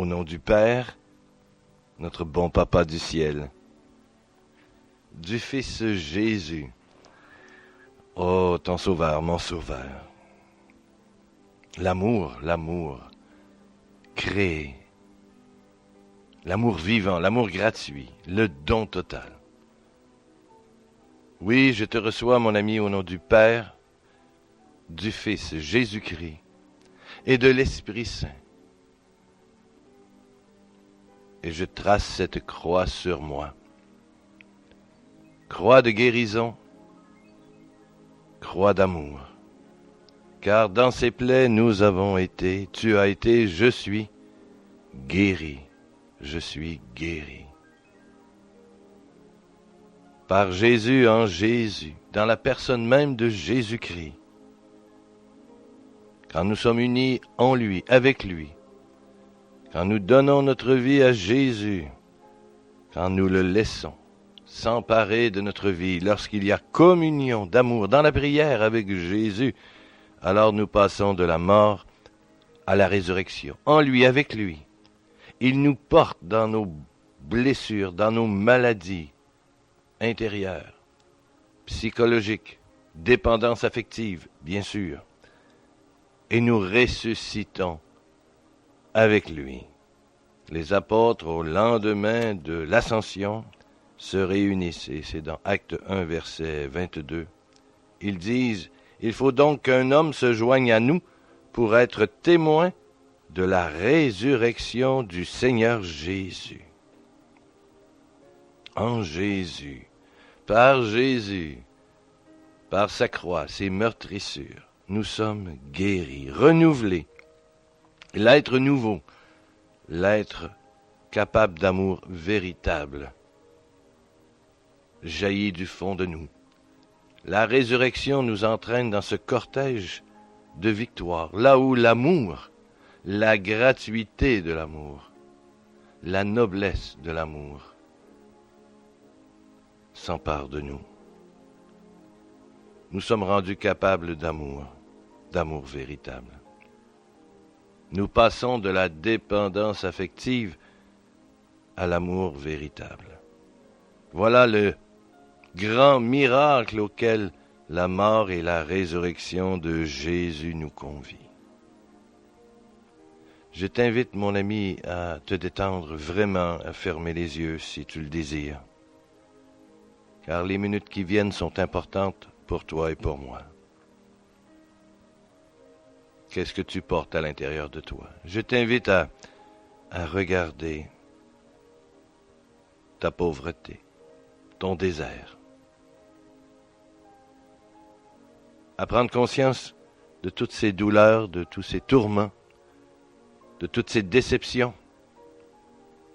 Au nom du Père, notre bon Papa du ciel, du Fils Jésus, oh, ton Sauveur, mon Sauveur, l'amour créé, l'amour vivant, l'amour gratuit, le don total. Oui, je te reçois, mon ami, au nom du Père, du Fils Jésus-Christ et de l'Esprit Saint. Et je trace cette croix sur moi. Croix de guérison, croix d'amour. Car dans ces plaies, nous avons été, tu as été, je suis guéri. Je suis guéri. Par Jésus en Jésus, dans la personne même de Jésus-Christ. Quand nous sommes unis en lui, avec lui, quand nous donnons notre vie à Jésus, quand nous le laissons s'emparer de notre vie, lorsqu'il y a communion d'amour dans la prière avec Jésus, alors nous passons de la mort à la résurrection, en lui, avec lui. Il nous porte dans nos blessures, dans nos maladies intérieures, psychologiques, dépendance affective, bien sûr, et nous ressuscitons avec lui. Les apôtres, au lendemain de l'ascension, se réunissent, et c'est dans Acte 1, verset 22. Ils disent, « Il faut donc qu'un homme se joigne à nous pour être témoin de la résurrection du Seigneur Jésus. » En Jésus, par sa croix, ses meurtrissures, nous sommes guéris, renouvelés. L'être nouveau, l'être capable d'amour véritable, jaillit du fond de nous. La résurrection nous entraîne dans ce cortège de victoire, là où l'amour, la gratuité de l'amour, la noblesse de l'amour s'empare de nous. Nous sommes rendus capables d'amour véritable. Nous passons de la dépendance affective à l'amour véritable. Voilà le grand miracle auquel la mort et la résurrection de Jésus nous convient. Je t'invite, mon ami, à te détendre vraiment, à fermer les yeux si tu le désires, car les minutes qui viennent sont importantes pour toi et pour moi. Qu'est-ce que tu portes à l'intérieur de toi? Je t'invite à regarder ta pauvreté, ton désert, à prendre conscience de toutes ces douleurs, de tous ces tourments, de toutes ces déceptions,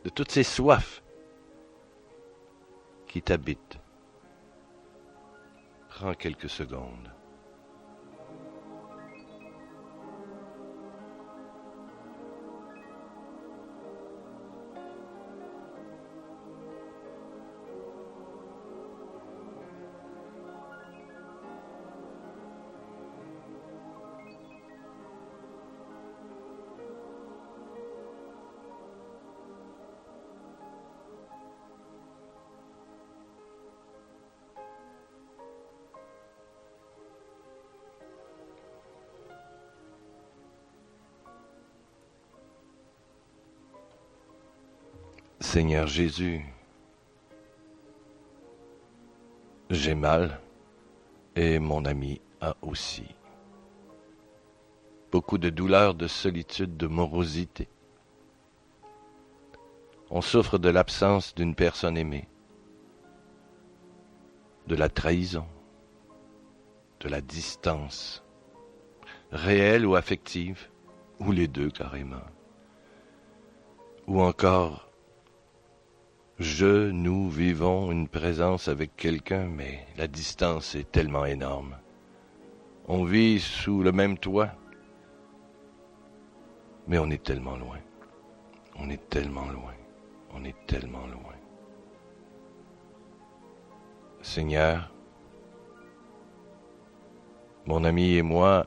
de toutes ces soifs qui t'habitent. Prends quelques secondes. Seigneur Jésus, j'ai mal et mon ami a aussi. Beaucoup de douleur, de solitude, de morosité. On souffre de l'absence d'une personne aimée, de la trahison, de la distance, réelle ou affective, ou les deux carrément. Ou encore, nous vivons une présence avec quelqu'un, mais la distance est tellement énorme. On vit sous le même toit, mais on est tellement loin. On est tellement loin. On est tellement loin. Seigneur, mon ami et moi,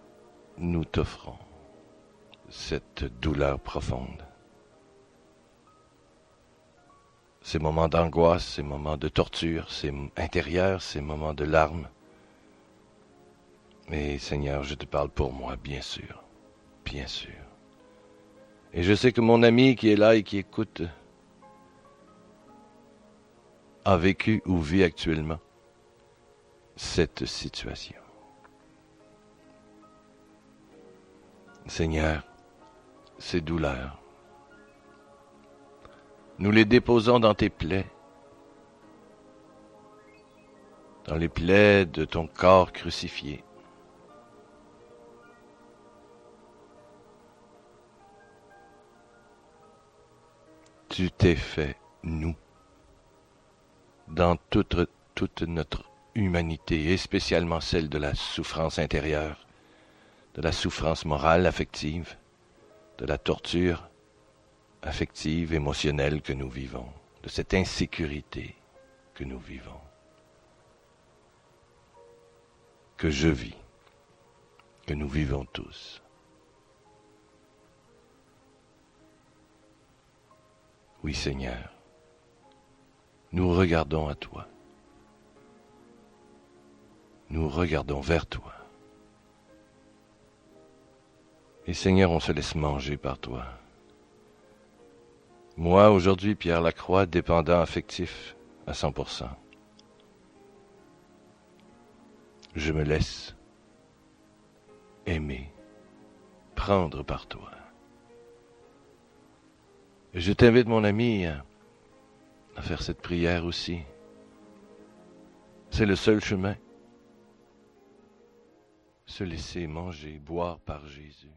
nous t'offrons cette douleur profonde, ces moments d'angoisse, ces moments de torture, ces intérieurs, ces moments de larmes. Mais Seigneur, je te parle pour moi, bien sûr, bien sûr. Et je sais que mon ami qui est là et qui écoute a vécu ou vit actuellement cette situation. Seigneur, ces douleurs, nous les déposons dans tes plaies, dans les plaies de ton corps crucifié. Tu t'es fait, nous, dans toute notre humanité, et spécialement celle de la souffrance intérieure, de la souffrance morale, affective, de la torture affective, émotionnelle que nous vivons, de cette insécurité que nous vivons, que je vis, que nous vivons tous. Oui, Seigneur, nous regardons à toi. Nous regardons vers toi. Et Seigneur, on se laisse manger par toi. Moi, aujourd'hui, Pierre Lacroix, dépendant affectif à 100%. Je me laisse aimer, prendre par toi. Et je t'invite, mon ami, à faire cette prière aussi. C'est le seul chemin. Se laisser manger, boire par Jésus.